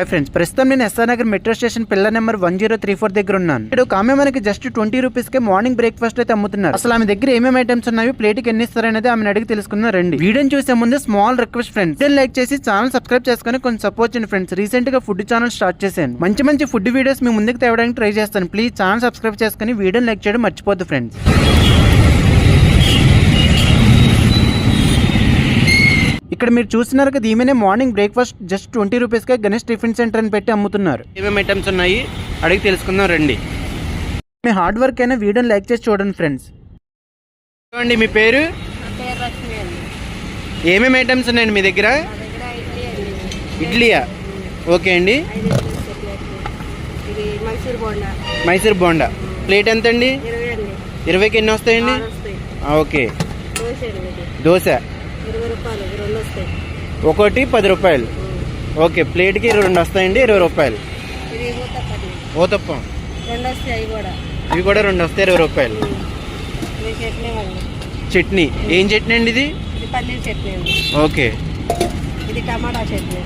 Friends ప్రస్తుతం నేను SR Nagar metro station pillar number 1034 దగ్గర ఉన్నాను. ఇక్కడ ఒక ఆమె మనకి జస్ట్ 20 రూపీస్ కే మార్నింగ్ బ్రేక్ఫాస్ట్ అయితే అమ్ముతున్నారు. అసలు ఆమె దగ్గర ఏమేమి ఐటమ్స్ ఉన్నాయి, ప్లేట్ కి ఎన్ని ఇస్తారనేది ఆమెను అడిగి తెలుసుకుందాం రండి. వీడియోని చూసే ముందు స్మాల్ రిక్వెస్ట్ ఫ్రెండ్స్, లైక్ చేసి ఛానల్ సబ్స్క్రైబ్ చేసుకుని కొంచెం సపోర్ట్ చేయండి ఫ్రెండ్స్. రీసెంట్ గా ఫుడ్ ఛానల్ స్టార్ట్ చేశాను. మంచి ఫుడ్ వీడియోస్ మీ ముందుకు తేవడానికి ట్రై చేస్తాను. ప్లీజ్ ఛానల్ సబ్స్క్రైబ్ చేసుకుని వీడియోని లైక్ చేయడం మర్చిపోద్దు ఫ్రెండ్స్. ఇక్కడ మీరు చూస్తున్నారు కదా, ఈమెనే మార్నింగ్ బ్రేక్ఫాస్ట్ జస్ట్ 20 రూపీస్కే గణేష్ టిఫిన్ సెంటర్ అని పెట్టి అమ్ముతున్నారు. ఏమేమి ఐటమ్స్ ఉన్నాయి అడిగి తెలుసుకుందాం రండి. మీ హార్డ్ వర్క్ అయినా వీడియోని లైక్ చేసి చూడండి ఫ్రెండ్స్. చూడండి, మీ పేరు? ఏమేమి ఐటమ్స్ ఉన్నాయండి మీ దగ్గర? ఇడ్లీయా? ఓకే అండి. మైసూర్ బోండా ప్లేట్ ఎంత అండి? 20కి ఎన్ని వస్తాయండి? ఓకే. దోశ ఒకటి 10 రూపాయలు. ఓకే, ప్లేట్కి 2 వస్తాయండి, 20 రూపాయలు. ఓతప్పం ఇవి కూడా 2 వస్తాయి, 20 రూపాయలు. చట్నీ ఏం చట్నీ అండి ఇది? పన్నీర్ చట్నీ. ఓకే. ఇది టమాటా చట్నీ.